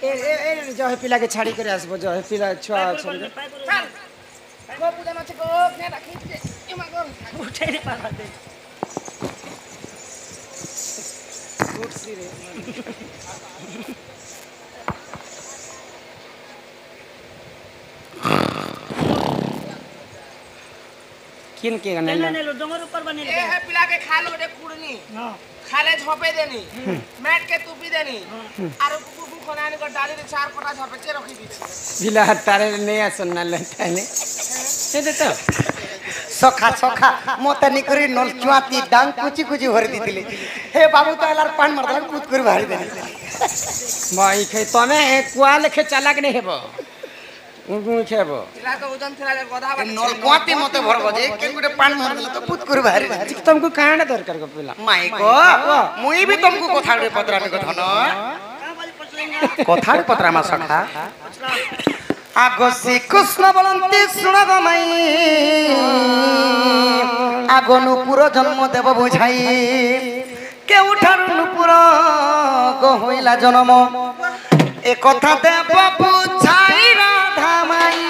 ए जो है पिला के छाड़ी करे आसबो जो है पिला छुआ छोड़ के चल गो पूजा न गो ने राखी दे एमा गो उठे रे पापा दे उठ सी रे किन के गने ने लो डोंगर ऊपर बने ए है पिला के खा लो रे कुड़नी हां खाले झोपे देनी मैट के टूपी देनी आरो कुकु खनानी को डाली रे चार पटा झोपे चे रखी दी बिला तारे नहीं आसन ना लटाने से दे तो सखा सखा मोता निकरी नल चुआती डांग कुची कुची भर दीतिले हे बाबू तो एलार पान मरदला कूद कर भारी देनी भाई खे तमे कुआ लेखे चालाक नहीं हेबो उगु खेबो इला तो ओजन थिला गधा बा नल कुआती मते भर बजे के गुटे पान मरदला तो कूद कर भारी देनी तुमको कांड दरकार को पिला माई को मुई भी तुमको कोथाड़े पत्रा में कथन कोथाड़े पत्रा में सखा आगो श्री कृष्ण बोलती शुण गमाई आगो नुपुर जन्म देव बुझाई केउठारु नुपुर गो होइला जन्म ए कथा देव बुझाई राधा माई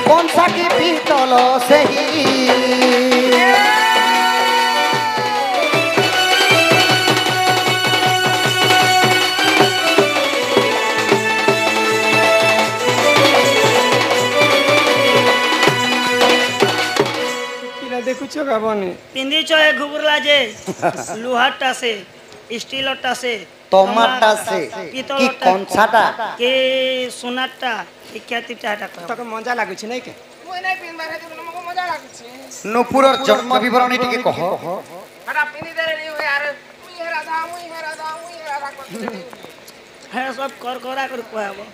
कोन सा की पीतल सही देखु चोगा बने पिंदी चोए घुगुरला जे लोहाटा से स्टीलटा से टमाटा से की कोनसाटा के सोनाटा इत्यादि टाटा तक मजा लागु छी नै के मुई नै पिन मारे त मको मजा लागुछि नुपुरर जन्म विवरणी टिके कह हटा पिनी दे रे हो यार मुई हे राधा करते है सब कर करा कर कहबो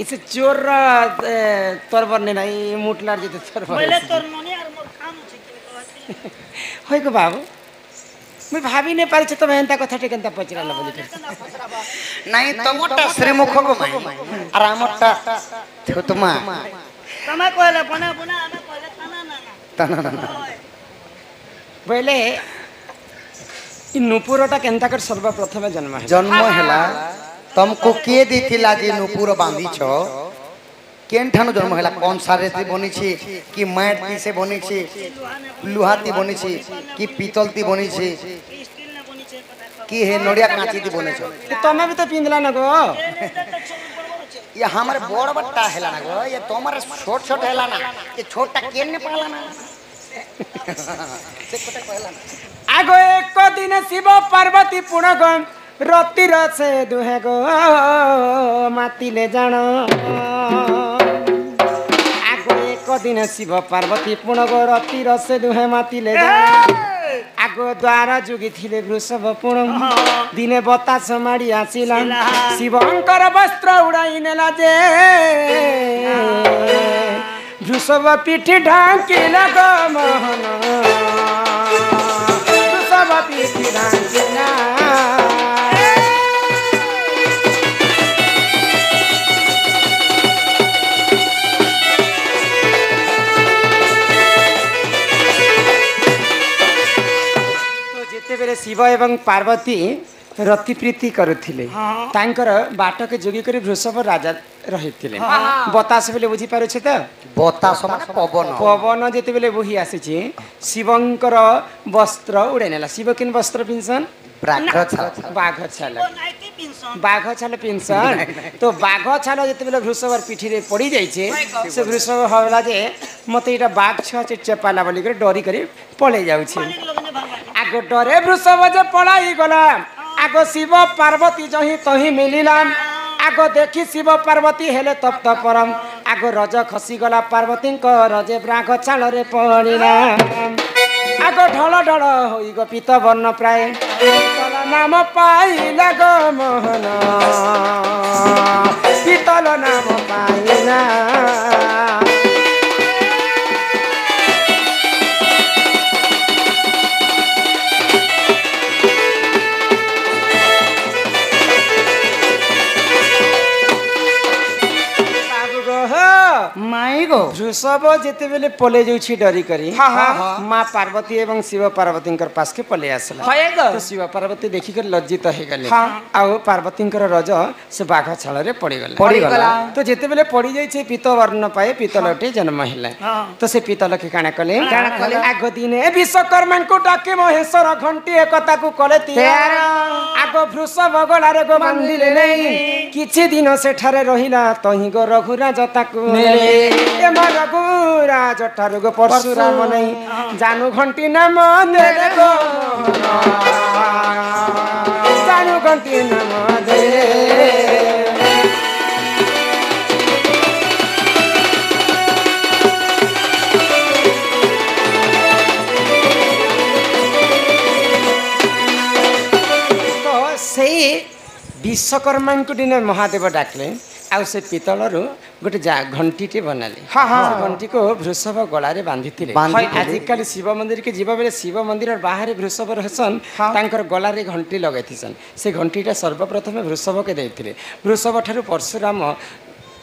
इसे चोर तोर बने नै मुटलार जते तोर पहले तोर ननी यार मोर काम छै होय को बाबू मैं भाभी ने पाल छ त मेहनता कथा टेकंता पचराला बोली नहीं तमोटा श्रीमुख को माई और आमटा थुतमा तमा कहले बना बना आमे कहले तना ना पहले इ नुपुरटा केनता कर सर्वप्रथम जन्म हैला तुमको के दिथिला जे नुपुर बांधी छ केन ठानु जन्म हैला कौन सारे से बनी छी कि मैट ती से बनी छी लुहाती बनी छी कि पीतल ती बनी छी स्टील ने बनी छै पता कि हे नोडिया कांची ती बने छ तमे भी तो पिंदला न गो ये हमारे बड़ बट्टा हैला ना गो ये तोमरे छोट छोट हैला ना ये छोटा केन ने पाला ना से कोटा कहला ना आगो एक दिन शिव पार्वती पुणगम रति रसे दुहे गो माती ले जान आगो एक दिन शिव पार्वती पुणगो रति रसे दुहे माती ले जान आगो द्वारा जुगी थिले वृषभ पुण दिने बतास माड़ी आसिला शिवंकर वस्त्र उड़ाई नेला जे वृषभ पीठी ढांकी लगो मोहन वृषभ पीठी ढांकी ना बेले शिव एवं पार्वती रति प्रीति करुथिले तांकर बाट के जोगी करी वृषभ राजा रहिथिले बतास बेले बुझी पारुछ त बतास माने पवन पवन जेते बेले बोही आसी छी शिवंकर वस्त्र उडेनेला शिव किन वस्त्र पिनसन बाघ छाल पिनसन तो बाघ छाल जेते बेले वृषभ पीठी रे पड़ी जाई छे से वृषभ हवला जे मते इटा बाघ छ चेपाला बोली करे डरी करे पळे जाउ छे आगो डरे वृषभ जे पळाई गला आगो शिव पार्वती जही तही मिलिला आगो देखी शिव पार्वती हेले तप्त परम आगो रज खसी गला पार्वती को रजे ब्राघ छाल रे पड़िला आगो ढल ढल होई गो पीत वर्ण प्राय पीतल नाम पाइला गो मोहन पीतल नाम पाइला माई गो वृषभ जेते बेले पले जाउछि डरी करी माँ पार्वती एवं शिव पार्वती पास के पले आसला तो शिव पार्वती देखी कर लज्जित हो गले आउ पार्वती रज से बाघ छाल रे पड़गला तो जेते बेले पड़ी जाइछे पीत वर्ण पाए पितलटे जन्म हैला तो से पितल के काना कले आग दिने विश्वकर्मा को डाके महेश्वर घंटी एकता को कले आग वृषभ गला रे गो बांधिले नहीं किछि दिन सेठारे रहिला तही गो रघुराज ताकू नेले ए मा रघुराज ठारु गो परशुराम नहीं जानू घंटी नाम देले गो जानू घंटी नाम दे तो से विश्वकर्मा को दिन महादेव डाकले आउ से पितलर गोटे घंटीटे बनाले घंटी को वृषभ गलारे बांधी आजिकल शिव मंदिर के जीवा बेले शिव मंदिर बाहर वृषभ रहसन तांकर गलारे घंटी लगाइथिसन से घंटीटा सर्वप्रथम वृषभ के देथिले वृषभ ठारू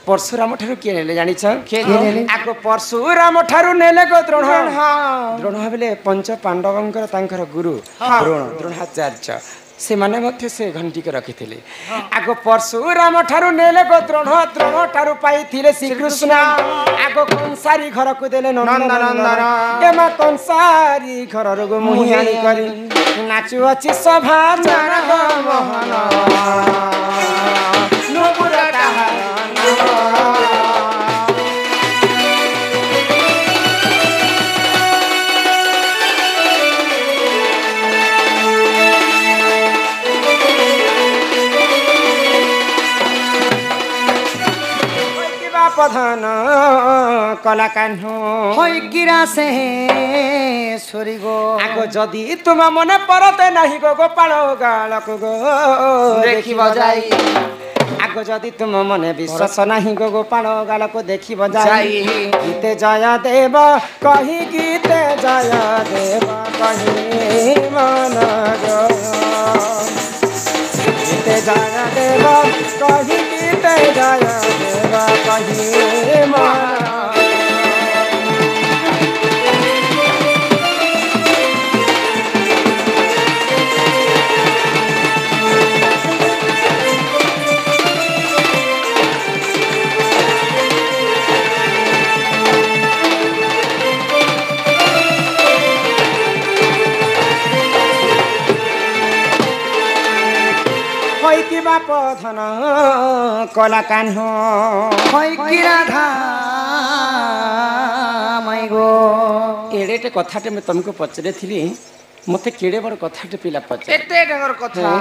परशुराम ठारू किए नेले जानिछ आगो परशुराम ठारू नेले गो द्रोण बेले पंच पांडवंकर तांकर गुरु द्रोणाचार्य से माने मध्य से घंटी के रखी थे आगो परशुराम ठारू नेले गो द्रोण ठारू पाई थिले श्री कृष्ण आगो कंसारी घर को देले नंदन एमा कंसारी घर गो मुहियानी करी नाचु अछि सभा जनक मोहन नुपुर प्रधान कला कान्हो होई गिरा से सोरी गो आगो जदि तुम मने परते नाही गो गोपाल गालक गो देखि बजाई आगो जदि तुम मने विश्वास नाही गो गोपाल गालक देखि बजाई गीते जय देव कहि गीते जय देव कहि मन गो गीते जय देव कहि गीते जय देव कहि मन पधन कला कान्हो राधा गो एड़ेटे कथाटे मैं तुमको पचरे थी मते केड़े बड़ कथाटे पिला पचरे एते डंगर कथा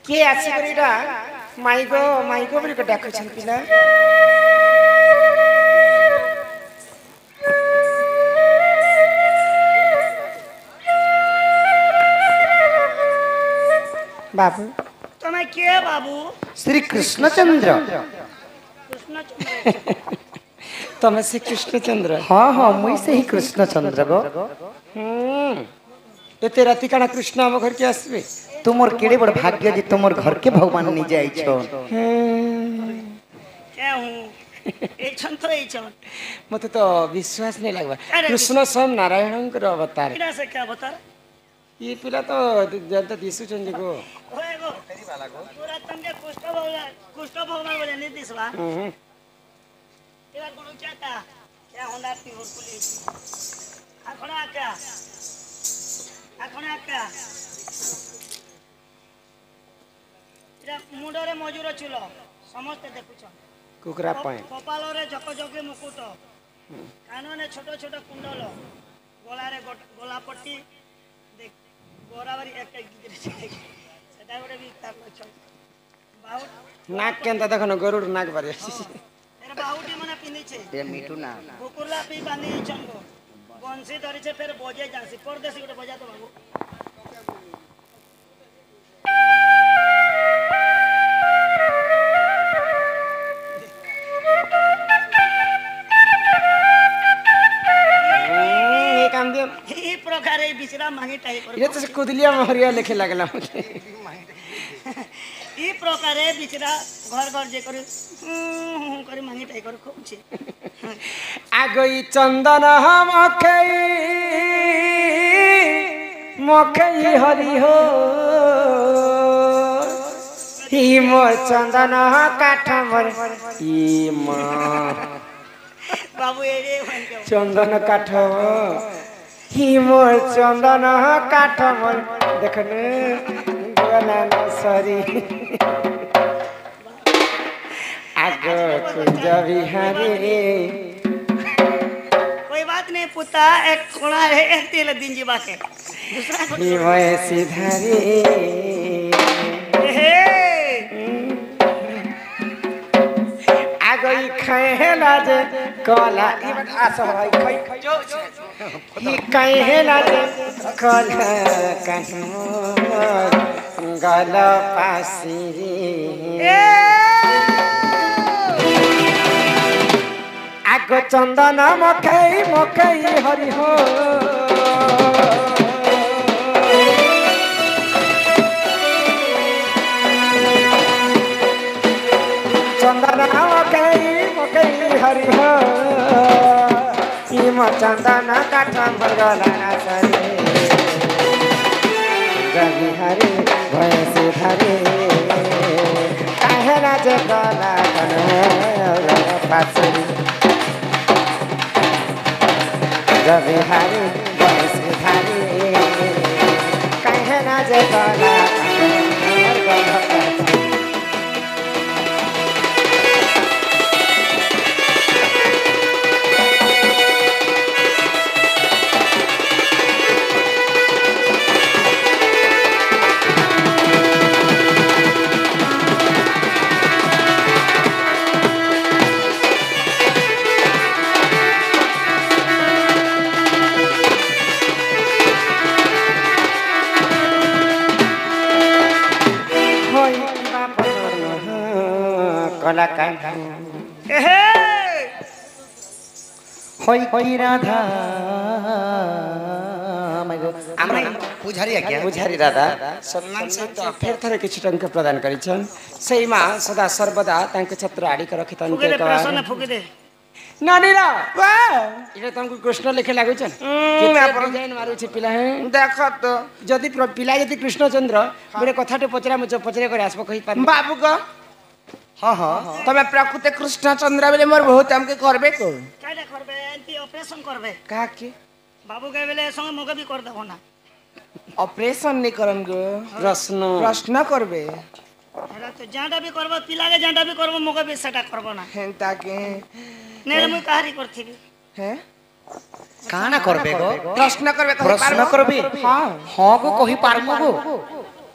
କିଏ ଆସିକରି ଏଇଟା ମାଇକ ମାଇକ ବୋଲି ଡାକୁଛନ୍ତି ପିଲା बाबू तुम्हें किए बाबू श्री कृष्णचंद्र कृष्णचंद्र तमे श्री कृष्णचंद्र हाँ हाँ मुई से ही कृष्णचंद्र गो एते राति काना कृष्ण हम घर के आसबे तुमर केड़े बड़ भाग्य जे तुमर घर के भगवान नि जाई छो क्या हूँ एछन तो एछन मते तो विश्वास नहीं लगवा अरे कृष्ण स्वयं नारायण कर अवतार इना से क्या बता ये पिला तो जनता दिसु चंदी को ओए गो तेरी वाला गो पूरा तंगे कुष्ठ भगवान बोले नहीं दिसवा तेरा गुरु क्या था क्या होना थी और पुलिस आखना क्या तेरा मुंडरे मजूर चुलो समस्त देखुछ कुकरा पाए कपालरे जकजके मुकुट कानने छोट छोट कुंडल गलारे गलापट्टी देख गोरावरी एक सेटा गोटे भी तार छ बाहु नाक केनता देखन गरुड़ नाक बारे तेरे बाहुटी मने पिनी छे ए मिठू ना बुकुरला पी बांधी चंगो बंसी धरी छे फेर बजे जासी परदेसी गोटे बजा तो बाबू ये काम दियो ई प्रकार ए बिचरा मांगी टाई कर ये तो से कुदलिया महरिया लिखे लागला मुझे ई प्रकार ए बिचरा घर घर जे कर करी मांगी टाई कर खूब छे आगई चंदन मखई मखई हरि हो ही मोर चंदन काठ मर ई मां बाबू ए वन के चंदन काठ ही मोर चंदन काठ मर देखने गला न सरी आग कुंज बिहारी कोई बात नहीं पुता एक कोड़ा है एक तेल दिन जीवा के दूसरा को हिमय सिधारी हे आगई खहेला जे कला ई आस भाई खई ही कहेला जे कला कठमोर गल पासी आगो चंदन मखई मखई हरि हो चंदन मकई मकई हरि हो हिम चंदन काठ भरगला सरे गली हरे भैंस धरे काहे राज गला पासरी गली हरे भैंस धरे काहे राज गला होई राधा আমরা পুজারি আজ্ঞা पुजारी दादा सम्मान सहित फेर थरे किछ टंका प्रदान करिछन सेही मां सदा सर्वदा तांके छत्र आडी कर रखितन फुके दे के प्रसन्न फुके दे नानी रा वाह इले तुमको कृष्ण लिखे लागुछन कितना डिजाइन मारू छी पिला है देख तो जदी पिला जदी कृष्णचंद्र मोरे कथाटे पचरा मुझे पचरे करे आसबो कहि पार बाबू को हाँ हाँ तमे प्रकृति कृष्णचंद्र बेले मोर बहुत हमके करबे को काटा करबे एंटी ऑपरेशन करबे का के बाबू के बेले संग मगे भी कर देबो ना ऑपरेशन नहीं करम गो प्रश्न प्रश्न करबे एरा तो जांडा भी करबो पिला के जांडा भी करबो मगे भी सेटा करबो ना हेंता के नेरे मुई कहारी करथिबी हैं काना करबे गो प्रश्न करबे प्रश्न करबे हां हां गो कहि पारमु गो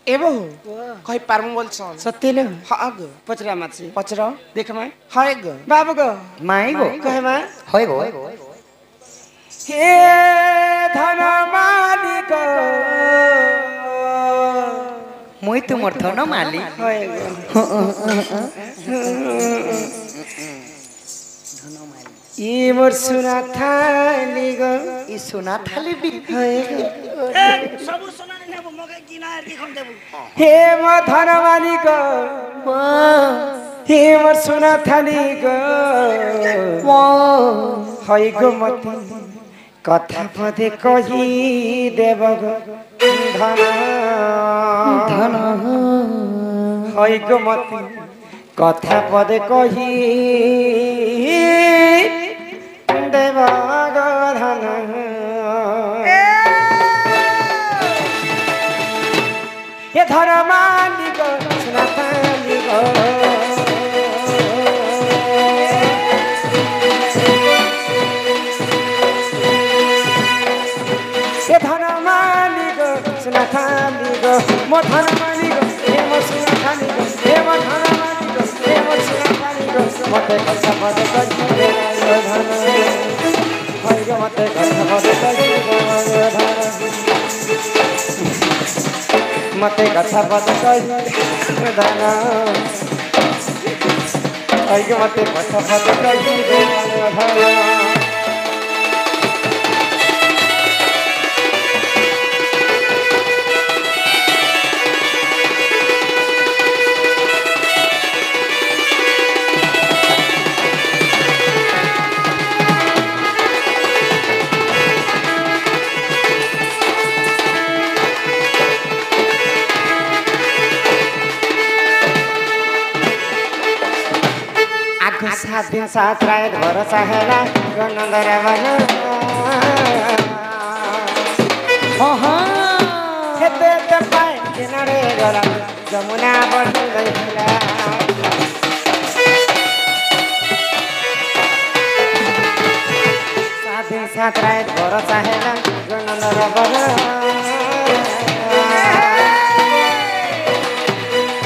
एबो कहि पारमु बोलछन सत्य ले हाँ गो पचरा माछी पचरा देख माय हाय गो बाबू गो माई गो कहे माय হয় গো हे धन मालिक মুই তোমার ধন মালিক होय गो ई मोर सुना थाली गो ই সোনা থালি বিক্রি होय गो ए सब सोना ने नेबो मगे किना दिखम देबो हे मोर धन मालिक हे मोर सुना थाली गो होय गो मती कथा पदे कही देव गो धन ধন होय गो मती कथा पदे कही देव गो धन ये धन मालिक सुना थाली गो ये धन मालिक सुना थाली गो मो धन मालिक हे मो सुना थाली गो हे मो धन मालिक हे मो सुना थाली गो मते कथा पदे कही देव गो धन होय गो मते कथा पदे कही देव गो धन मते कथा पदे कही धन होय गो मते कथा पदे कही देव गो धन सात दिन सात रात भरोसा हेला गणधर बन खेते ते पाए किनारे गला जमुना बढ़ी गईला सात दिन सात रात भरोसा हेला गणधर बन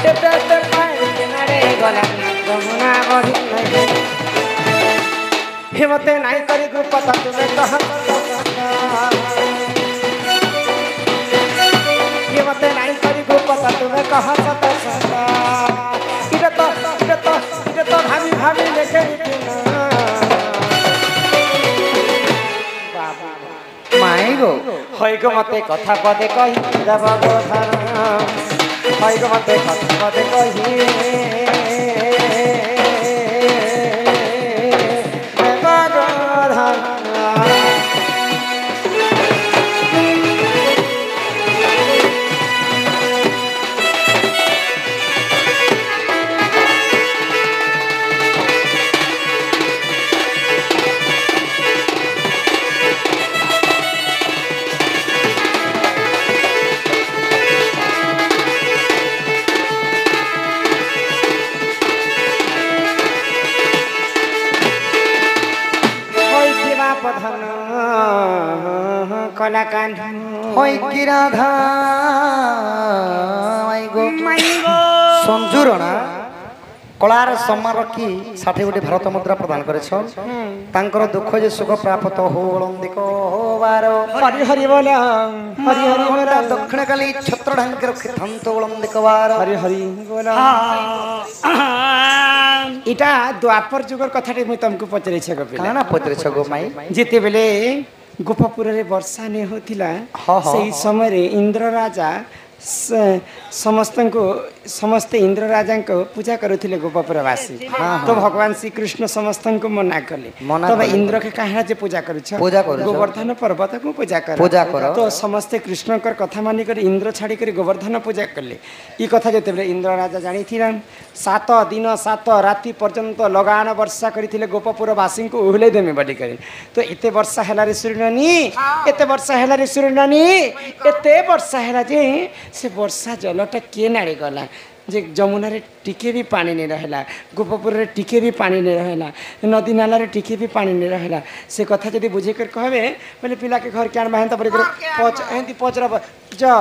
खेते ते पाए किनारे गला जमुना बढ़ी हिम्मते नहीं करी को पता तुम्हें कहाँ हिम्मते नहीं करी को पता तुम्हें कहाँ सता सता इधर तो भाभी भाभी लेके মাই গো होय गो मते कथा पदे कही देव गो धन होय गो मते कथा पदे कही धन कला कान হয় কি রাধা মাই গো সঞ্জুরণা কলার সম্মান রক্ষি 60 কোটি ভারত মুদ্রা প্রদান করেছ তাঙ্কর দুঃখ যে সুখ প্রাপ্ত হোলন্দিক বার हरि हरि बोल हरि हरि बोल দক্ষিণ কালী ছত্র ঢাঙ্কি রক্ষি থান্ত ওলন্দিক বার हरि हरि बोल इटा द्वापर जुगर कथाटे मुई तुमको पचरे छ गपिला কানা পত্রে ছগো মাই जेते बेले गोपपुर रे वर्षा ने होतिला हाँ, हाँ, सेही समय रे इंद्र राजा समस्ते इंद्र राजा को पूजा करुथिले गोपपुरवासी तो भगवान श्री कृष्ण समस्त को मना कले तब इंद्र के कहा जे पूजा करुछ पूजा करुछ गोवर्धन पर्वत को पूजा कर तो समस्ते कृष्ण कर कथा मानि कर इंद्र छाड़ी कर गोवर्धन पूजा करले ई कथा जेते बेले इंद्र राजा जानी थिला 7 दिन 7 राति पर्यंत लगान वर्षा करिथिले गोपपुरवासी को उहले देमे बडी करे तो एते वर्षा हैला रे सुरनानी एते वर्षा हैला रे सुरनानी एते वर्षा हैला जे से वर्षा जलटा के नाड़ी गला जे जमुना रे टिके भी पानी नहीं रहला गोपपुर रे टिके भी पानी नहीं रहला नदी नाला रे टिके भी पानी नहीं रहला से कथा जदी बुझे कर कहबे बोले पिला के घर के आन बहन त परे पच एंती पचरा जा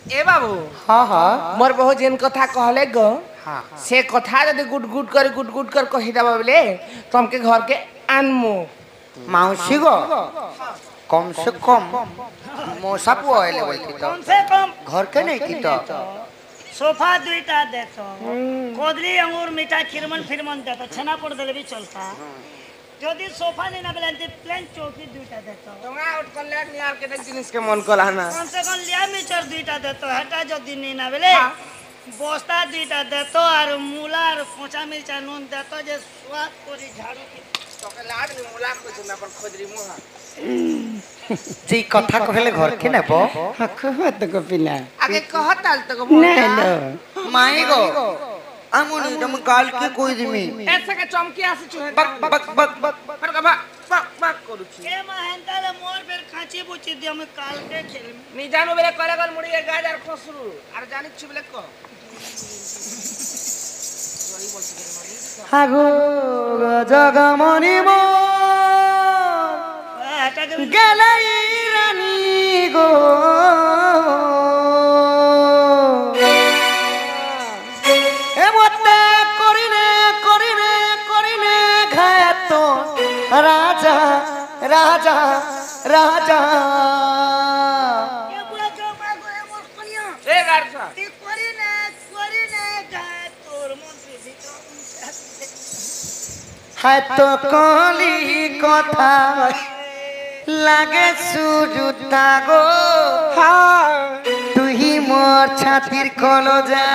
ए बाबू हाँ हाँ मोर बहु जेन कथा कहले गो हाँ से कथा यदि गुट गुट कर कहि दबा बोले तो हमके घर के आनमु माउसी गो कम से कम मौसा पुआले बोलती तो कम से कम घर के नहीं की तो सोफा दुईटा देतो कोदरी अंगूर मीठा खिरमन फिरमन देतो छेना पड़ देले भी चलता যদি সোফা নেই না বেলান্তি প্লেন চৌকি দুইটা দেতো टोंगा उठ कर लेक नियार के देख जिनिस के मन कोलाना कम से कम लिया मिचर दुईटा देतो হেটা যদি নেই না বেলে বস্তা দুইটা দেতো আর মূলা আর কোঁচা মির্চা নুন দেতো যে स्वाद করি ঝাড়ু কি তোকে লাড নি মুলা को सुना पर खोजरी मुहा जी कथा कहले घर के नेब कहत को पिला आगे कहत ताल तक नहीं लो माई गो আমুনি তুম কাল के कोई दिमी ऐसे के चमकी आसी चुहे बक बक बक बक पर का बक करूची এ মহেন্দ্র মোর বের খাঁচি বুচি দি আমি কালকে খেলমি নি জানো বেলে করে গল মুড়ি গাজার খসরু আর জানিছ छु বেলে ক আগো জগমনি মো হেটাকে গেলাই রানী গো এ মতে করিনে করিনে করিনে ঘাত রাজা রাজা রাজা এ বুড়া জমা গো এ মোর কনিয়া ए गारसा তুই করি না গায় তোর মন্ত্রী ভিতর হাত কলি কথা লাগে সুজুতা গো তুই মোর ছাতির কলজা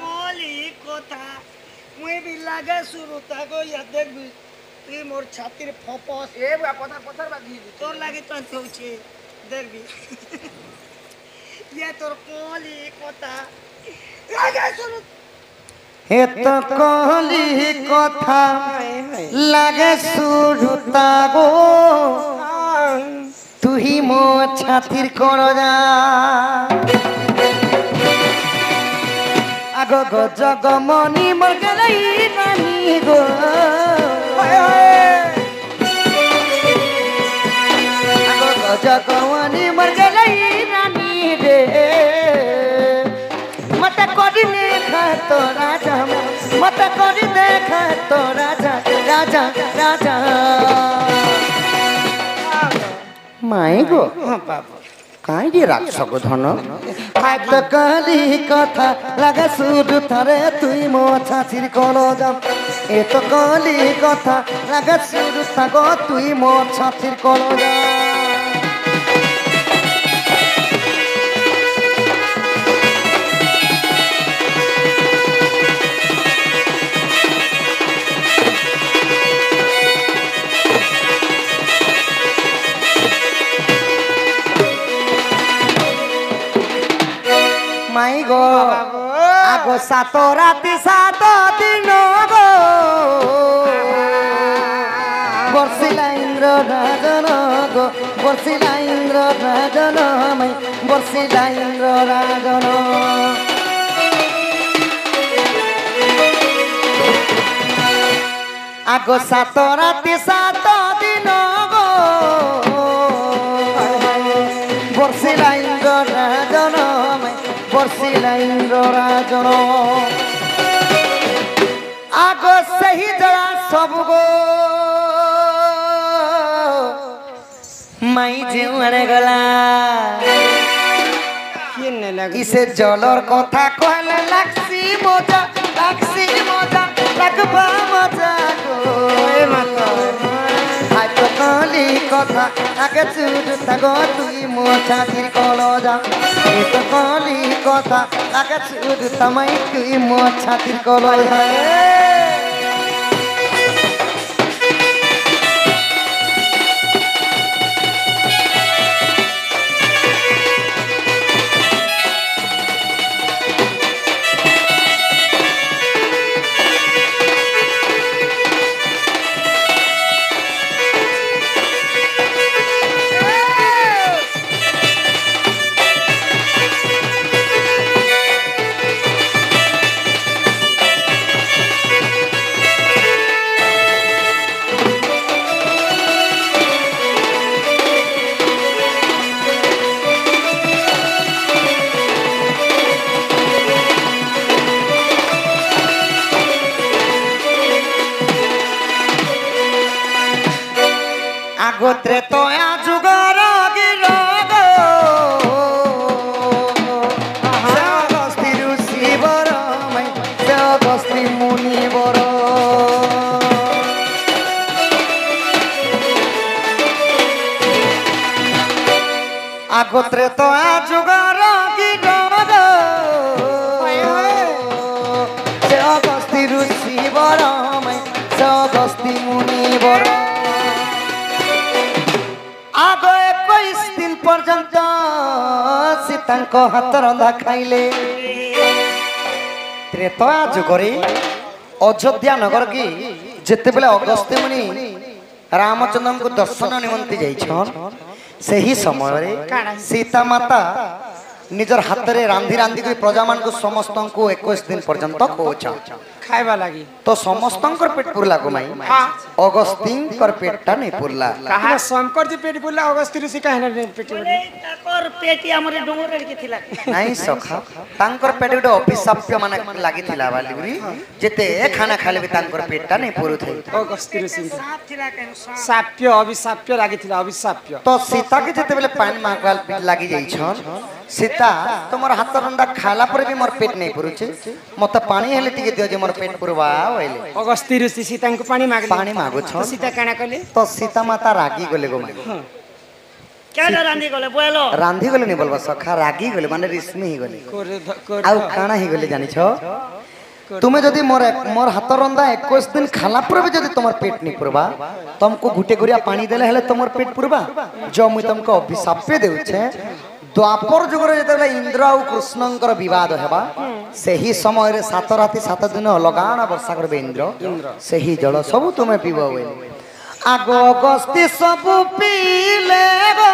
কলি কথা মুই বি লাগে শুরু তাগো ইয়া দেখবি তুই মোর ছাতির ফপস ए बा पथर पथर बागी তোর লাগে তো হচ্ছে দেখবি ইয়া তোর কলি কথা লাগে শুরু এত কলি কথা লাগে সুজুতা গো তুই মোর ছাতির কলজা আগো গো জগমনি মোর গেলাই নানি গো আগো গো জগমনি মোর গেলাই নানি রে মত করি দেখা তো রাজা মত করি দেখা তো রাজা রাজা রাজা মাই গো কাইরে রাখছ গো ধন হাত কালি কথা লাগা সুর থরে তুই মো ছাছির কলজা এ তো কালি কথা লাগা সুর থাগো তুই মো ছাছির কলজা মাই গো আগো সাত রাতি সাত দিন গো বর্ষিলা ইন্দ্র রাজন গো বর্ষিলা ইন্দ্র রাজন মাই বর্ষিলা ইন্দ্র রাজন আগো সাত রাতি সাত দিন গো বর্ষিলা ইন্দ্র রাজন মাই বর্ষিলা ইন্দ্র রাজন আগো সেই জড়া সব গো মাই জীবনে গলা কেনে লাগে ইসে জলর কথা কহলে লাগছি মজা লাগবা মজা গো এ মাতা হাত কলি কথা আগে চুট থাগো তুই মো ছাতির কলজা এ তো কলি কথা আগে চুট থামাই তুই মো ছাতির কলজা আগত্রে তয়া যুগর গিরগ অগস্তি ঋষি বর অগস্তি মুনি বর আগত্রে তয়া যুগর গিরগ অগস্তি ঋষি বর অগস্তি মুনি বর আগ 21 দিন পর্যন্ত সীতাঙ্ক হাত রন্ধা খাইলে ত্রেতয়া যুগরে অযোধ্যা নগর কি যেତେବେଳେ ଅଗସ୍ତ୍ୟ ମୁନି ରାମଚନ୍ଦ୍ରଙ୍କୁ ଦର୍ଶନ ନିମନ୍ତେ ଯାଇଛନ୍ ସେହି ସମୟରେ ସୀତା ମାତା ନିଜର ହାତରେ ରାନ୍ଧି ରାନ୍ଧି କରି ପ୍ରଜାମାନଙ୍କୁ ସମସ୍ତଙ୍କୁ 21 ଦିନ ପର୍ଯ୍ୟନ୍ତ ଖୋଉଛନ୍ ଖାଇବା ଲାଗି ତ ସମସ୍ତଙ୍କର ପେଟ ପୁରଲା ଗୋମାଇ ଅଗସ୍ତିଙ୍କର ପେଟଟା ନେଇ ପୁରଲା କାହା ଶଙ୍କର ଯେ ପେଟ ପୁରଲା ଅଗସ୍ତ୍ୟ ଋଷି କାହିଁନା ପେଟ ତାକର ପେଟି ଆମର ଡୁଙ୍ଗରରେ କି ଥିଲା ନାଇଁ ସଖା ତାଙ୍କର ପେଟ ଗୋଟେ ଅଭିଶାପ୍ୟ ମାନେ ଲାଗିଥିଲା ବାଲିଗୁରି ଯେତେ ଖାନା ଖାଇଲେ ବି ତାଙ୍କର ପେଟଟା ନେଇ ପୁରୁଥାଏ ଅଗସ୍ତ୍ୟ ଋଷି ସାପ ଥିଲା କେନ ସାପ୍ୟ ଅଭିଶାପ୍ୟ ଲାଗିଥିଲା ଅଭିଶାପ୍ୟ ତ ସୀତାକେ ଯେତେବେଳେ ପାଣି ମାଗବା ଲାଗି ଯାଇଛନ୍ ସୀତା ତମର ହାତ ରନ୍ଧା ଖାଇଲା ପରେ ବି ମୋର ପେଟ ନେଇ ପୁରୁଛେ ମତେ ପାଣି ହେଲେ ଟିକେ ଦିଅ ଯେ ମୋର ପେଟ ପୁରବା ବୋଇଲେ ଅଗସ୍ତ୍ୟ ଋଷି ସୀତାଙ୍କୁ ପାଣି ମାଗଲେ ପାଣି ମାଗୁଛନ୍ ସୀତା କାଣା କଲେ ତ ସୀତା ମାତା ରାଗି ଗଲେ ଗୋମାଇ କେନ ରାନ୍ଧି ଗଲେ ବୋଇଲ ରାନ୍ଧି ଗଲେ ନି ବୋଲବା ସଖା ରାଗି ଗଲେ ମାନେ ରିସ୍ମି ହି ଗଲେ ଆଉ କାଣା ହି ଗଲେ ଜାଣିଛ ତୁମେ ଯଦି मोर हाथ रंधा 21 दिन खाला पर भी जदि तुमर पेट नहीं पुरबा तुमको घुटे गुरिया पानी देले हेले तुमर पेट पुरबा जो मुई तुमको अभिशाप देउछे द्वापर जुगर जेतेबेले इंद्र और कृष्णंकर विवाद हेबा सही समय रे 7 राति 7 दिन लगाण वर्षा करबे इंद्र सही जल सब तुमे पीबो आगो अगस्ती सब पीले गो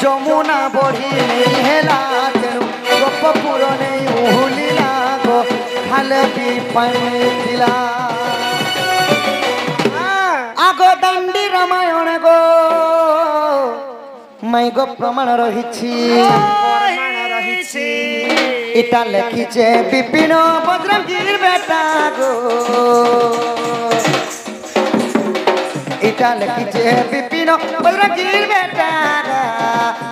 जमुना बढ़ी नहीं हेला तेनु गप पुरने उहुलिला गो खाले भी पानी दिला आगो दंडी रामायण गो मैं गो प्रमाण रहिछि इटा लिखिछे विपिन बज्रंगीर बेटा गो इटा लिखिछे विपिन बज्रंगीर बेटा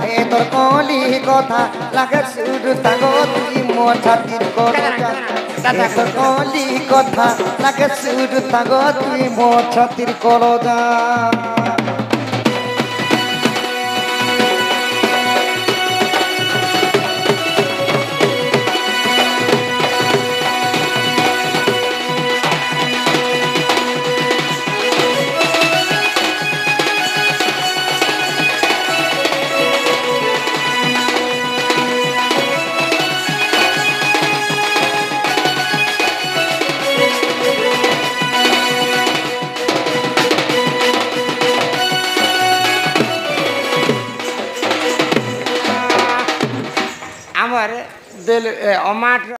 ए तोर कोली कथा लागे सुरु तागो तुई मो छातिर को ए तोर कोली कथा लागे सुरु तागो तुई मो छातिर को जा আমার বেল অমাট